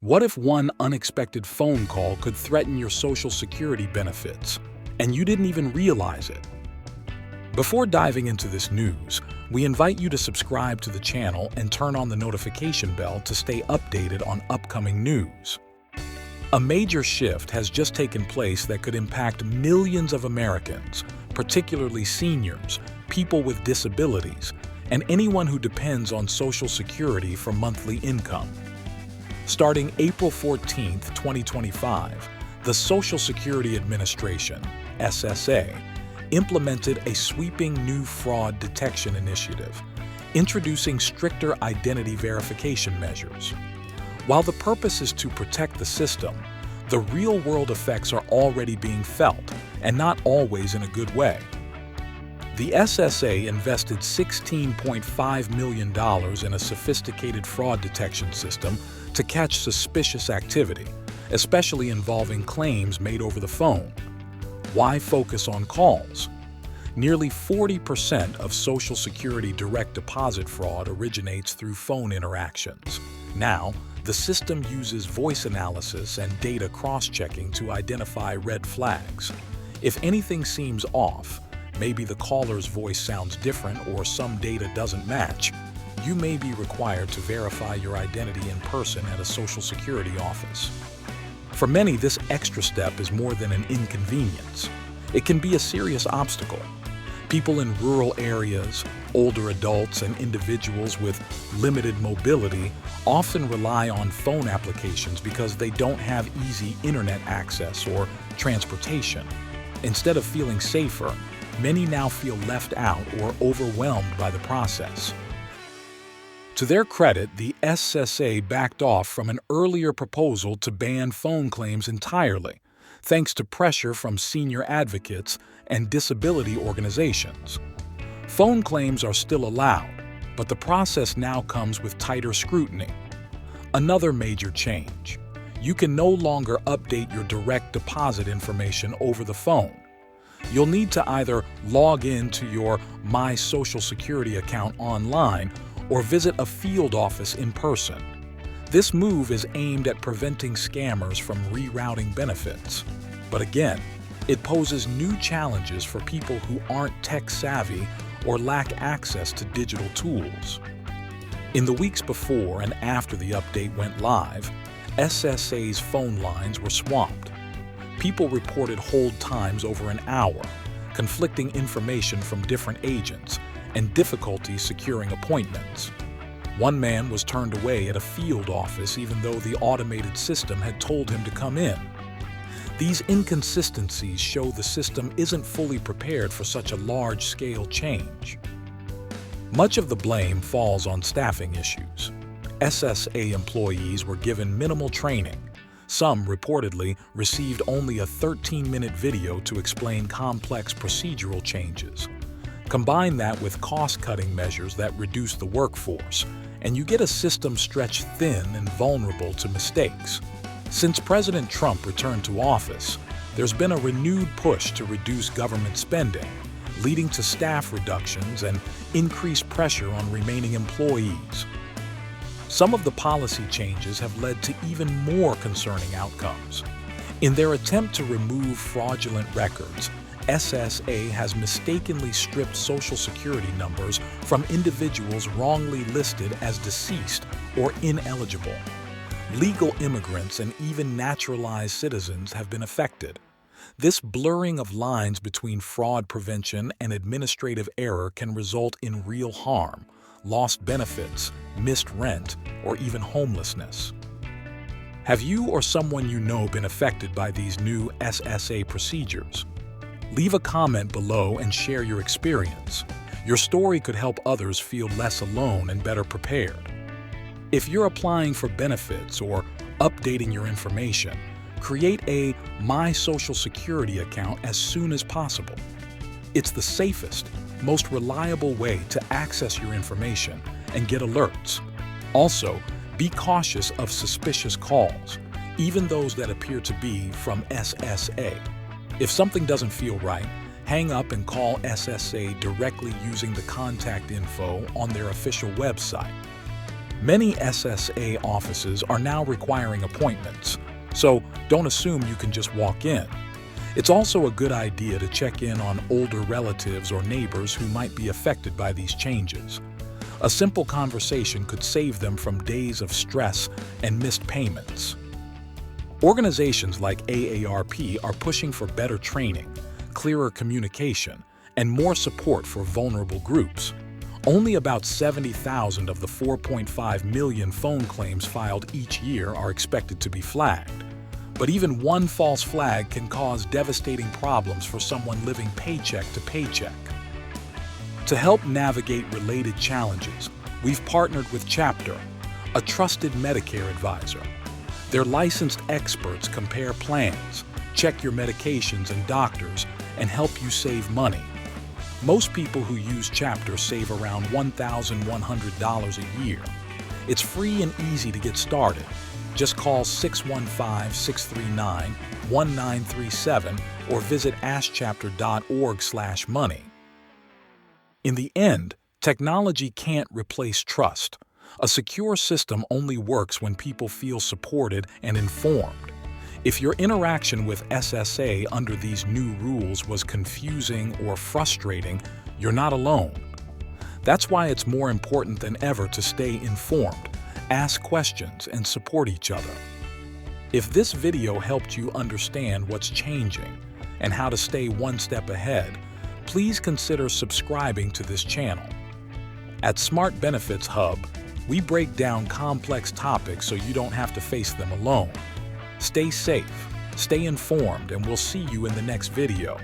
What if one unexpected phone call could threaten your Social Security benefits, and you didn't even realize it? Before diving into this news, we invite you to subscribe to the channel and turn on the notification bell to stay updated on upcoming news. A major shift has just taken place that could impact millions of Americans, particularly seniors, people with disabilities, and anyone who depends on Social Security for monthly income. Starting April 14, 2025, the Social Security Administration, SSA, implemented a sweeping new fraud detection initiative, introducing stricter identity verification measures. While the purpose is to protect the system, the real-world effects are already being felt, and not always in a good way. The SSA invested $16.5 million in a sophisticated fraud detection system to catch suspicious activity, especially involving claims made over the phone. Why focus on calls? Nearly 40% of Social Security direct deposit fraud originates through phone interactions. Now, the system uses voice analysis and data cross-checking to identify red flags. If anything seems off, maybe the caller's voice sounds different or some data doesn't match, you may be required to verify your identity in person at a Social Security office. For many, this extra step is more than an inconvenience. It can be a serious obstacle. People in rural areas, older adults, and individuals with limited mobility often rely on phone applications because they don't have easy internet access or transportation. Instead of feeling safer, many now feel left out or overwhelmed by the process. To their credit, the SSA backed off from an earlier proposal to ban phone claims entirely, thanks to pressure from senior advocates and disability organizations. Phone claims are still allowed, but the process now comes with tighter scrutiny. Another major change: you can no longer update your direct deposit information over the phone. You'll need to either log in to your My Social Security account online or visit a field office in person. This move is aimed at preventing scammers from rerouting benefits. But again, it poses new challenges for people who aren't tech-savvy or lack access to digital tools. In the weeks before and after the update went live, SSA's phone lines were swamped. People reported hold times over an hour, conflicting information from different agents, and difficulty securing appointments. One man was turned away at a field office even though the automated system had told him to come in. These inconsistencies show the system isn't fully prepared for such a large-scale change. Much of the blame falls on staffing issues. SSA employees were given minimal training. Some, reportedly, received only a 13-minute video to explain complex procedural changes. Combine that with cost-cutting measures that reduce the workforce, and you get a system stretched thin and vulnerable to mistakes. Since President Trump returned to office, there's been a renewed push to reduce government spending, leading to staff reductions and increased pressure on remaining employees. Some of the policy changes have led to even more concerning outcomes. In their attempt to remove fraudulent records, SSA has mistakenly stripped Social Security numbers from individuals wrongly listed as deceased or ineligible. Legal immigrants and even naturalized citizens have been affected. This blurring of lines between fraud prevention and administrative error can result in real harm, lost benefits, missed rent, or even homelessness. Have you or someone you know been affected by these new SSA procedures? Leave a comment below and share your experience. Your story could help others feel less alone and better prepared. If you're applying for benefits or updating your information, create a My Social Security account as soon as possible. It's the safest, most reliable way to access your information and get alerts. Also, be cautious of suspicious calls, even those that appear to be from SSA. If something doesn't feel right, hang up and call SSA directly using the contact info on their official website. Many SSA offices are now requiring appointments, so don't assume you can just walk in. It's also a good idea to check in on older relatives or neighbors who might be affected by these changes. A simple conversation could save them from days of stress and missed payments. Organizations like AARP are pushing for better training, clearer communication, and more support for vulnerable groups. Only about 70,000 of the 4.5 million phone claims filed each year are expected to be flagged. But even one false flag can cause devastating problems for someone living paycheck to paycheck. To help navigate related challenges, we've partnered with Chapter, a trusted Medicare advisor. Their licensed experts compare plans, check your medications and doctors, and help you save money. Most people who use Chapter save around $1,100 a year. It's free and easy to get started. Just call 615-639-1937 or visit askchapter.org/money. In the end, technology can't replace trust. A secure system only works when people feel supported and informed. If your interaction with SSA under these new rules was confusing or frustrating, you're not alone. That's why it's more important than ever to stay informed, ask questions, and support each other. If this video helped you understand what's changing and how to stay one step ahead, please consider subscribing to this channel. At Smart Benefits Hub, we break down complex topics so you don't have to face them alone. Stay safe, stay informed, and we'll see you in the next video.